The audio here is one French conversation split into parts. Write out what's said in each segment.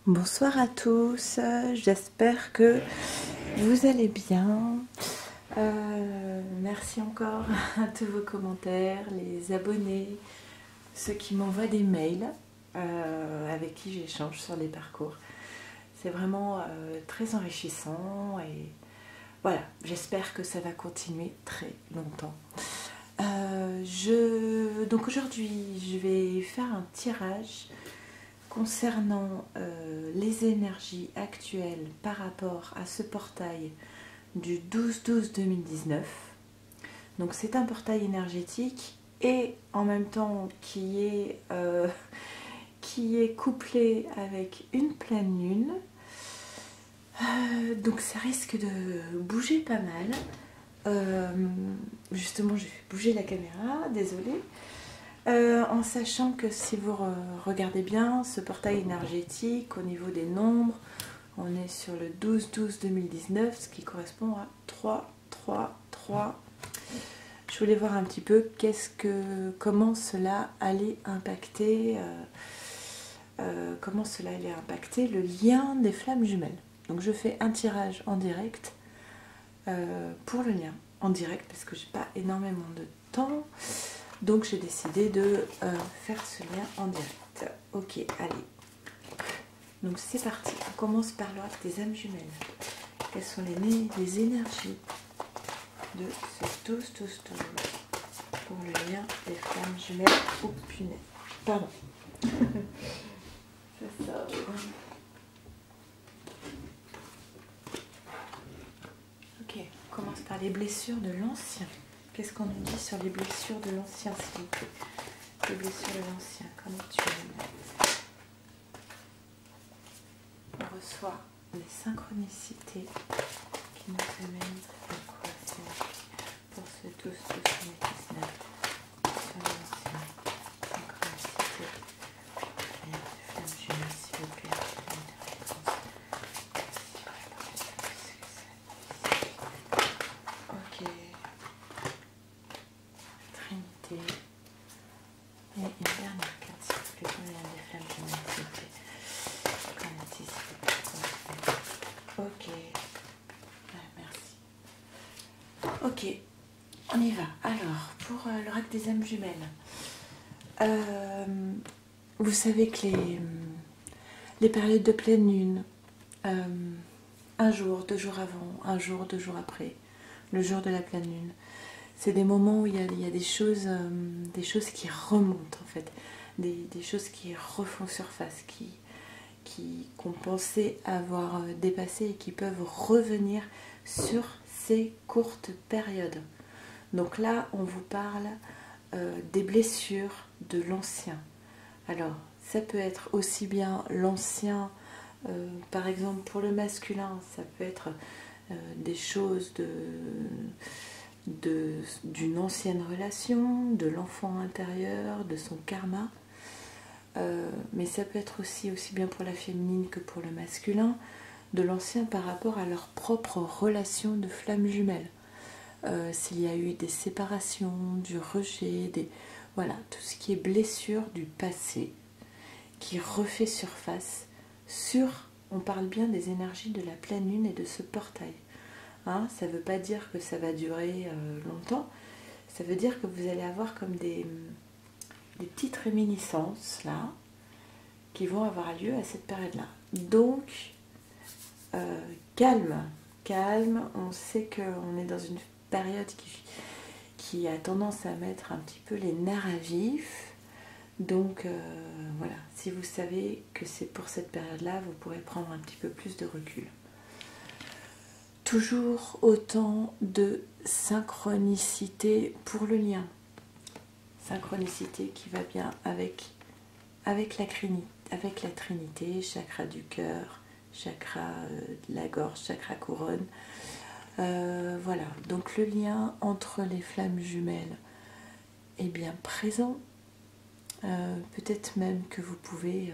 Bonsoir à tous, j'espère que vous allez bien. Merci encore à tous vos commentaires, les abonnés, ceux qui m'envoient des mails avec qui j'échange sur les parcours. C'est vraiment très enrichissant et voilà, j'espère que ça va continuer très longtemps. Donc aujourd'hui, je vais faire un tirage concernant les énergies actuelles par rapport à ce portail du 12-12-2019. Donc c'est un portail énergétique et en même temps qui est couplé avec une pleine lune. Donc ça risque de bouger pas mal. Justement, j'ai fait bouger la caméra, désolée. En sachant que si vous regardez bien ce portail énergétique au niveau des nombres, on est sur le 12-12-2019, ce qui correspond à 3-3-3. Je voulais voir un petit peu comment cela allait impacter le lien des flammes jumelles. Donc je fais un tirage en direct pour le lien en direct parce que j'ai pas énormément de temps. Donc j'ai décidé de faire ce lien en direct. Ok, allez. Donc c'est parti. On commence par l'oracle des âmes jumelles. Quelles sont les énergies de ce 12-12-12 pour le lien des flammes jumelles? Oh punaise. Pardon. C'est ça. Ok, on commence par les blessures de l'ancien. Qu'est-ce qu'on nous dit sur les blessures de l'ancien, s'il vous plaît? Les blessures de l'ancien, qu'en es-tu? On reçoit les synchronicités qui nous amènent à quoi pour ce 12-12-2019 sur l'ancien. Synchronicité. Flamme jumelle, s'il vous plaît. Ok. Trinité. Et une dernière carte, s'il vous plaît, combien des flammes jumelles, s'il vous plaît. Ok. Ouais, merci. Ok, on y va. Alors, pour l'oracle des âmes jumelles, vous savez que les périodes de pleine lune, un jour, 2 jours avant, un jour, 2 jours après, le jour de la pleine lune, c'est des moments où il y a des choses qui remontent en fait, des choses qui refont surface, qu'on pensait avoir dépassé et qui peuvent revenir sur ces courtes périodes. Donc là, on vous parle des blessures de l'ancien. Alors, ça peut être aussi bien l'ancien, par exemple pour le masculin, ça peut être des choses d'une ancienne relation, de l'enfant intérieur, de son karma. Mais ça peut être aussi bien pour la féminine que pour le masculin, de l'ancien par rapport à leur propre relation de flamme jumelle. S'il y a eu des séparations, du rejet, voilà, tout ce qui est blessure du passé qui refait surface on parle bien des énergies de la pleine lune et de ce portail. Hein, ça ne veut pas dire que ça va durer longtemps, ça veut dire que vous allez avoir comme des petites réminiscences là qui vont avoir lieu à cette période-là. Donc, calme, on sait qu'on est dans une période qui a tendance à mettre un petit peu les nerfs à vif. Donc voilà, si vous savez que c'est pour cette période-là, vous pourrez prendre un petit peu plus de recul. Toujours autant de synchronicité pour le lien. Synchronicité qui va bien avec la trinité, chakra du cœur, chakra de la gorge, chakra couronne. Voilà, donc le lien entre les flammes jumelles est bien présent. Peut-être même que vous pouvez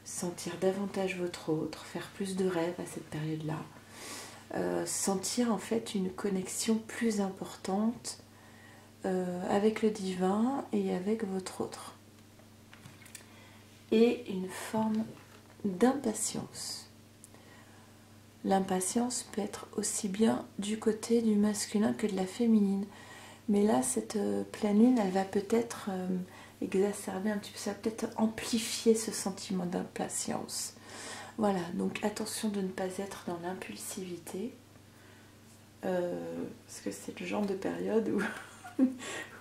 sentir davantage votre autre, faire plus de rêves à cette période-là, sentir en fait une connexion plus importante avec le divin et avec votre autre. Et une forme d'impatience. L'impatience peut être aussi bien du côté du masculin que de la féminine. Mais là, cette pleine lune, elle va peut-être exacerber un petit peu, ça va peut-être amplifier ce sentiment d'impatience. Voilà, donc attention de ne pas être dans l'impulsivité, parce que c'est le genre de période où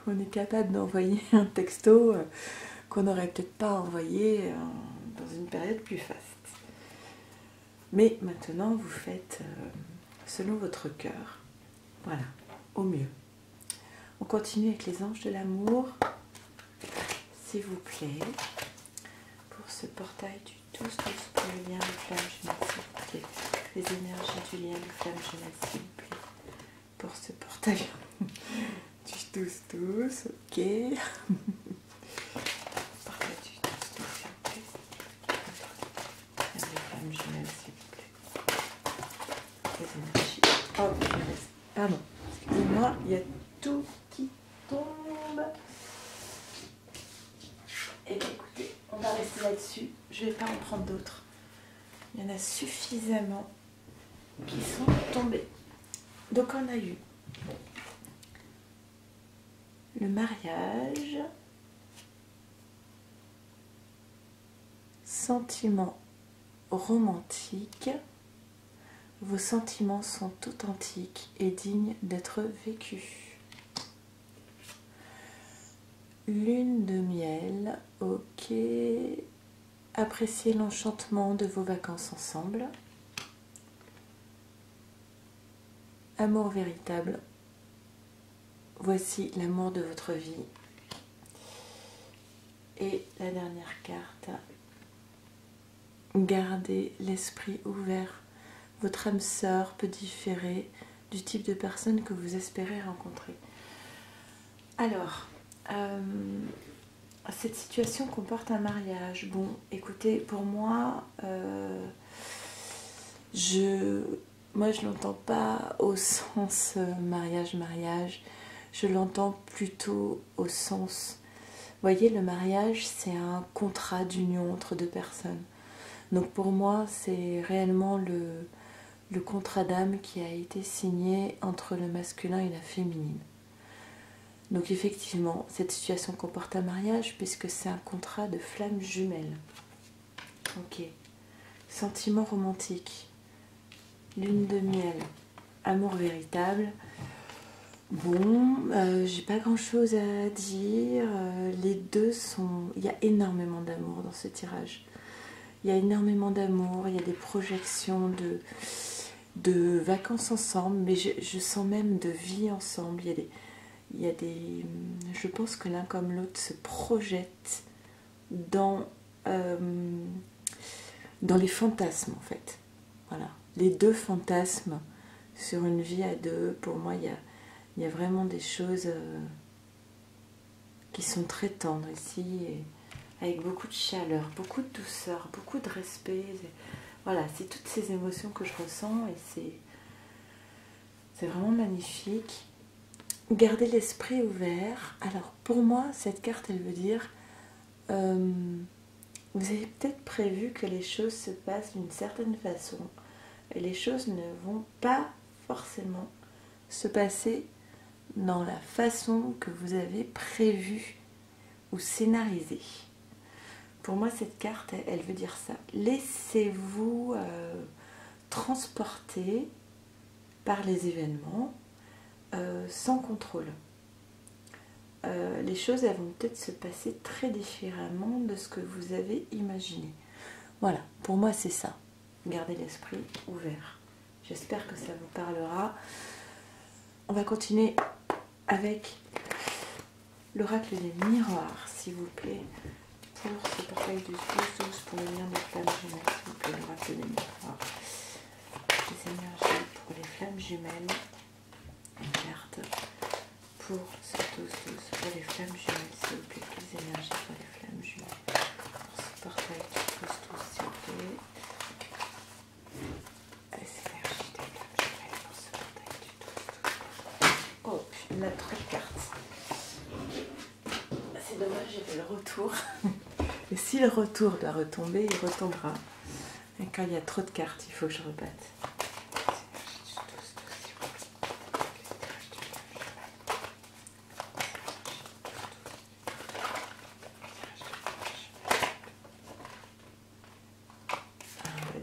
on est capable d'envoyer un texto qu'on n'aurait peut-être pas envoyé dans une période plus faste. Mais maintenant, vous faites selon votre cœur. Voilà, au mieux. On continue avec les anges de l'amour, s'il vous plaît, pour ce portail du 12-12 pour le lien de flamme jumelle, s'il vous plaît. Les énergies du lien de flamme jumelle, s'il vous plaît, pour ce portail du 12-12, ok. Portail du 12-12, s'il vous plaît. Lien de flamme jumelle, s'il vous plaît. Les énergies. Oh, pardon, excusez-moi, il y a tout qui tombe. Et bien écoutez, on va rester là-dessus. Je ne vais pas en prendre d'autres. Il y en a suffisamment qui sont tombés. Donc on a eu le mariage, sentiments romantiques. Vos sentiments sont authentiques et dignes d'être vécus. Lune de miel, ok. Appréciez l'enchantement de vos vacances ensemble. Amour véritable. Voici l'amour de votre vie. Et la dernière carte. Gardez l'esprit ouvert. Votre âme sœur peut différer du type de personne que vous espérez rencontrer. Alors, cette situation comporte un mariage. Bon, écoutez, pour moi, je l'entends pas au sens mariage. Je l'entends plutôt au sens... Vous voyez, le mariage, c'est un contrat d'union entre deux personnes. Donc pour moi, c'est réellement le contrat d'âme qui a été signé entre le masculin et la féminine. Donc effectivement, cette situation comporte un mariage puisque c'est un contrat de flamme jumelle. Ok. Sentiment romantique. Lune de miel. Amour véritable. Bon, j'ai pas grand chose à dire. Les deux sont... Il y a énormément d'amour dans ce tirage. Il y a énormément d'amour, il y a des projections de vacances ensemble, mais je sens même de vie ensemble. Je pense que l'un comme l'autre se projette dans les fantasmes en fait. Voilà, les deux fantasmes sur une vie à deux. Pour moi, il y a vraiment des choses qui sont très tendres ici, et avec beaucoup de chaleur, beaucoup de douceur, beaucoup de respect. Voilà, c'est toutes ces émotions que je ressens et c'est vraiment magnifique. Gardez l'esprit ouvert. Alors pour moi, cette carte, elle veut dire vous avez peut-être prévu que les choses se passent d'une certaine façon et les choses ne vont pas forcément se passer dans la façon que vous avez prévu ou scénarisé. Pour moi, cette carte, elle veut dire ça. Laissez-vous transporter par les événements sans contrôle. Les choses, elles vont peut-être se passer très différemment de ce que vous avez imaginé. Voilà, pour moi, c'est ça. Gardez l'esprit ouvert. J'espère que ça vous parlera. On va continuer avec l'oracle des miroirs, s'il vous plaît. Pour ce portail du 12-12 pour le lien des flammes jumelles, s'il vous plaît, l'oracle des miroirs. Les énergies pour les flammes jumelles. Une carte pour ce 12-12 pour les flammes jumelles, s'il vous plaît. Les énergies pour les flammes jumelles. Pour ce portail du 12-12, s'il vous plaît. Les énergies des flammes jumelles pour ce portail du 12-12. Oh, il y a trop de cartes. C'est dommage, j'ai fait le retour. Et si le retour doit retomber, il retombera. Et quand il y a trop de cartes, il faut que je rebatte.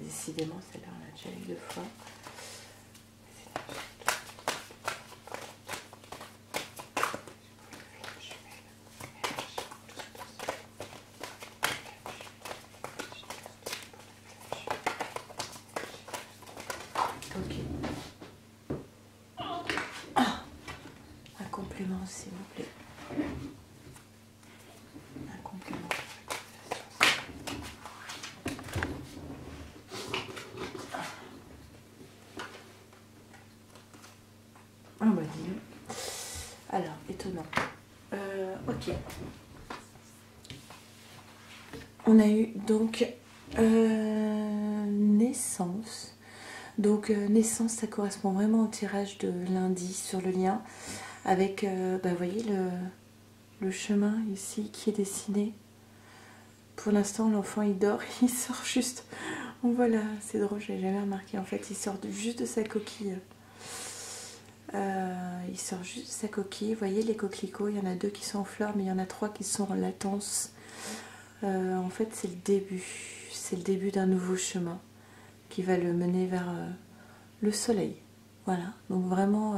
Décidément, celle-là, on l'a déjà eu 2 fois. Ok. Ah, un complément, s'il vous plaît. Un complément. Ah bah dis. Alors, étonnant. Ok. On a eu donc naissance. Donc naissance, ça correspond vraiment au tirage de lundi sur le lien. Avec, vous voyez, le chemin ici qui est dessiné. Pour l'instant, l'enfant il dort, il sort juste. Bon, voilà, c'est drôle, je l'ai jamais remarqué. En fait, il sort juste de sa coquille. Il sort juste de sa coquille. Vous voyez les coquelicots, il y en a 2 qui sont en fleurs, mais il y en a 3 qui sont en latence. En fait, c'est le début. C'est le début d'un nouveau chemin qui va le mener vers le soleil. Voilà, donc vraiment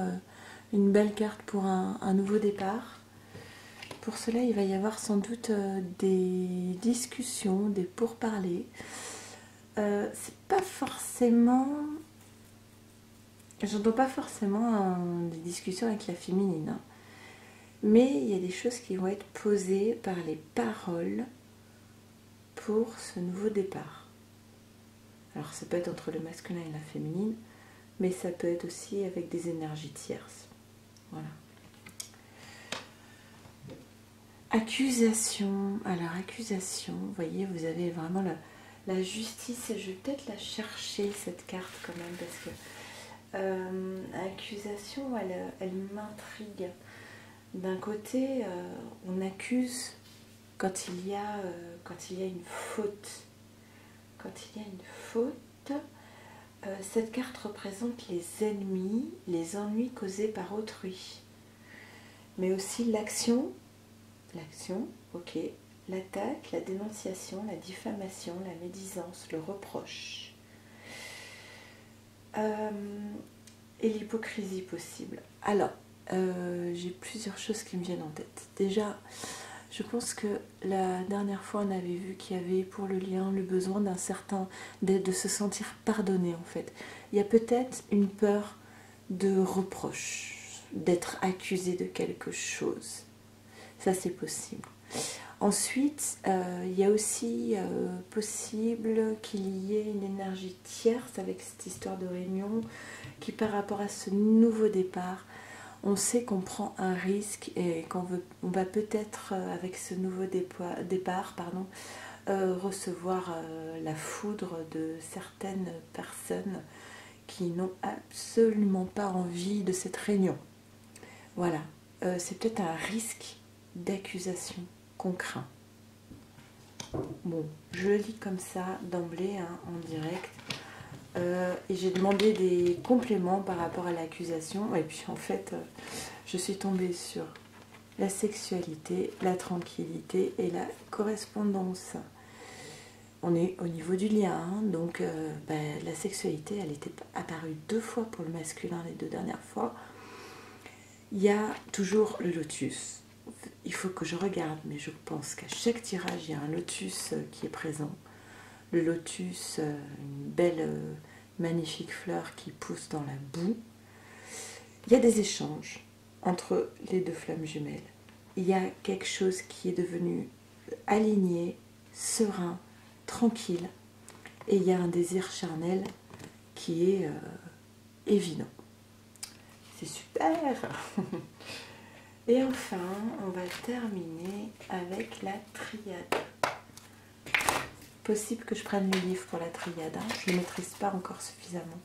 une belle carte pour un nouveau départ. Pour cela, il va y avoir sans doute des discussions, des pourparlers. C'est pas forcément... J'entends pas forcément des discussions avec la féminine, hein. Mais il y a des choses qui vont être posées par les paroles pour ce nouveau départ. Alors ça peut être entre le masculin et la féminine, mais ça peut être aussi avec des énergies tierces. Voilà. Accusation. Alors accusation, vous voyez, vous avez vraiment la justice. Je vais peut-être la chercher cette carte quand même parce que accusation, elle m'intrigue. D'un côté, on accuse quand il y a une faute. Quand il y a une faute, cette carte représente les ennemis, les ennuis causés par autrui. Mais aussi l'action, ok, l'attaque, la dénonciation, la diffamation, la médisance, le reproche. Et l'hypocrisie possible. Alors, j'ai plusieurs choses qui me viennent en tête. Déjà, je pense que la dernière fois, on avait vu qu'il y avait pour le lien le besoin de se sentir pardonné en fait. Il y a peut-être une peur de reproche, d'être accusé de quelque chose. Ça, c'est possible. Ensuite, il y a aussi possible qu'il y ait une énergie tierce avec cette histoire de réunion qui, par rapport à ce nouveau départ, on sait qu'on prend un risque et qu'on va peut-être, avec ce nouveau départ, recevoir la foudre de certaines personnes qui n'ont absolument pas envie de cette réunion. Voilà, c'est peut-être un risque d'accusation qu'on craint. Bon, je le lis comme ça d'emblée, hein, en direct. Et j'ai demandé des compléments par rapport à l'accusation. Et puis en fait, je suis tombée sur la sexualité, la tranquillité et la correspondance. On est au niveau du lien, hein, donc la sexualité, elle était apparue 2 fois pour le masculin les 2 dernières fois. Il y a toujours le lotus. Il faut que je regarde, mais je pense qu'à chaque tirage, il y a un lotus qui est présent. Le lotus, une belle, magnifique fleur qui pousse dans la boue. Il y a des échanges entre les 2 flammes jumelles. Il y a quelque chose qui est devenu aligné, serein, tranquille. Et il y a un désir charnel qui est évident. C'est super. Et enfin, on va terminer avec la triade. Possible que je prenne le livre pour la triade, hein. Je ne le maîtrise pas encore suffisamment.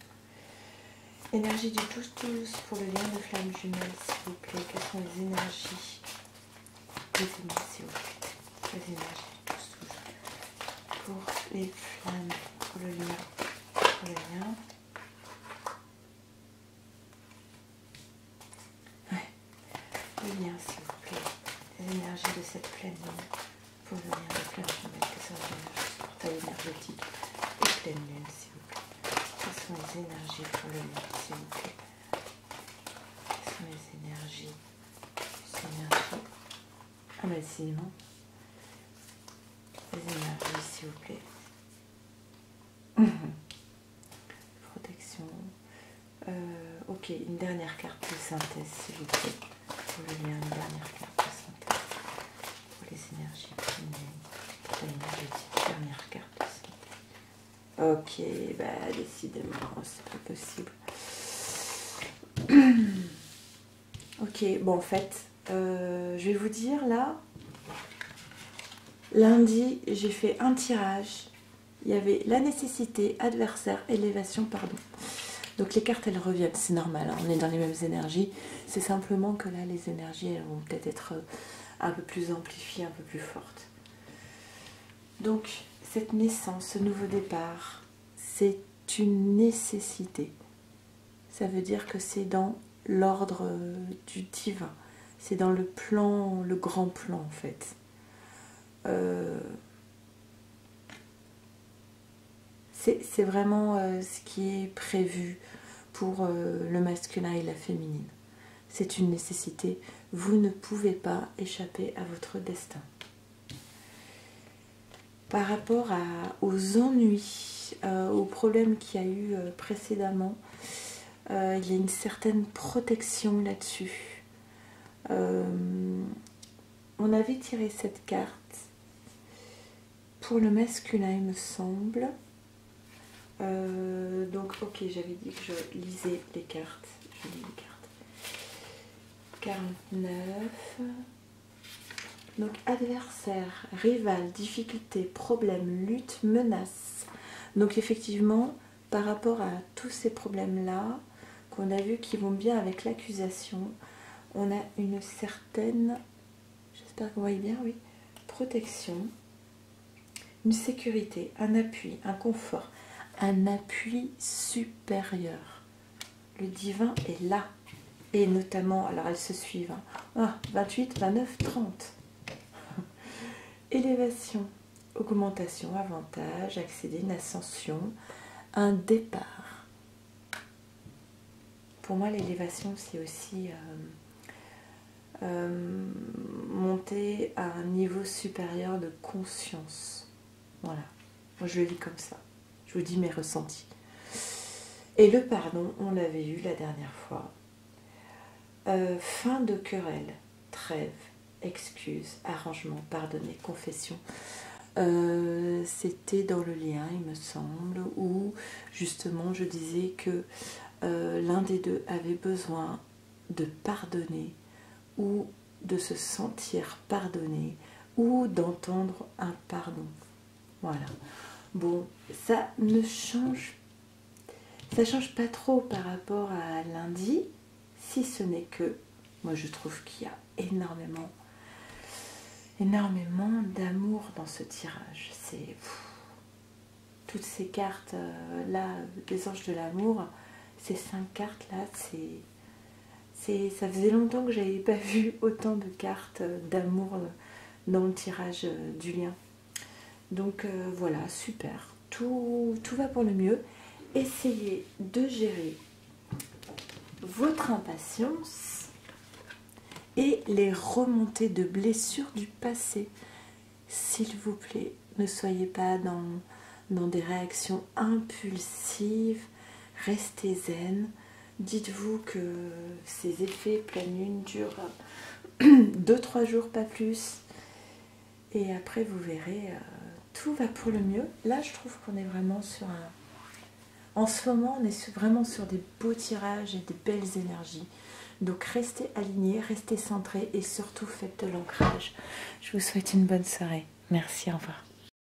Énergie du tous pour le lien de flamme jumelle, s'il vous plaît. Quelles sont les énergies? Les énergies, s'il vous plaît. Les énergies du tous pour les flammes pour le lien. Pour le lien. Ouais. Le lien, s'il vous plaît. Les énergies de cette pleine lune. Pour le lien de pleine lune. Que sont les énergies portail énergétique et pleine lune, s'il vous plaît. Quelles sont les énergies pour le lien, s'il vous plaît. Quelles sont les énergies? Ah, mais sinon. Les énergies, s'il vous plaît. Protection. Ok, une dernière carte de synthèse, s'il vous plaît. Pour le lien, une dernière carte de synthèse. Pour les énergies féminines. Énergétique, dernière carte de synthèse. Ok, bah décidément, c'est pas possible. Ok, bon en fait, je vais vous dire là. Lundi, j'ai fait un tirage. Il y avait la nécessité, adversaire, élévation, pardon. Donc les cartes, elles reviennent, c'est normal, hein, on est dans les mêmes énergies. C'est simplement que là, les énergies, elles vont peut-être être un peu plus amplifiées, un peu plus fortes. Donc, cette naissance, ce nouveau départ, c'est une nécessité. Ça veut dire que c'est dans l'ordre du divin. C'est dans le plan, le grand plan, en fait. C'est vraiment ce qui est prévu pour le masculin et la féminine. C'est une nécessité. Vous ne pouvez pas échapper à votre destin. Par rapport aux ennuis, aux problèmes qu'il y a eu précédemment, il y a une certaine protection là-dessus. On avait tiré cette carte pour le masculin, il me semble. Donc, ok, j'avais dit que je lisais les cartes. Je lis les cartes. 49. Donc, adversaire, rival, difficulté, problème, lutte, menace. Donc, effectivement, par rapport à tous ces problèmes-là, qu'on a vu qui vont bien avec l'accusation, on a une certaine, j'espère que vous voyez bien, oui, protection, une sécurité, un appui, un confort, un appui supérieur. Le divin est là. Et notamment, alors elles se suivent. Ah, 28, 29, 30. Élévation, augmentation, avantage, accéder, une ascension, un départ. Pour moi, l'élévation, c'est aussi monter à un niveau supérieur de conscience. Voilà. Moi, je le lis comme ça. Je vous dis mes ressentis. Et le pardon, on l'avait eu la dernière fois. Fin de querelle, trêve, excuse, arrangement, pardonner, confession. C'était dans le lien, il me semble, où justement je disais que l'un des deux avait besoin de pardonner ou de se sentir pardonné ou d'entendre un pardon. Voilà. Bon, ça change pas trop par rapport à lundi, si ce n'est que moi je trouve qu'il y a énormément d'amour dans ce tirage. C'est toutes ces cartes là, des anges de l'amour, ces 5 cartes là, ça faisait longtemps que j'avais pas vu autant de cartes d'amour dans le tirage du lien. Donc voilà, super, tout va pour le mieux. Essayez de gérer votre impatience et les remontées de blessures du passé. S'il vous plaît, ne soyez pas dans des réactions impulsives, restez zen. Dites-vous que ces effets pleine lune durent 2-3 jours, pas plus. Et après, vous verrez, tout va pour le mieux. Là, je trouve qu'on est vraiment sur un... En ce moment, on est vraiment sur des beaux tirages et des belles énergies. Donc, restez alignés, restez centrés et surtout, faites de l'ancrage. Je vous souhaite une bonne soirée. Merci, au revoir.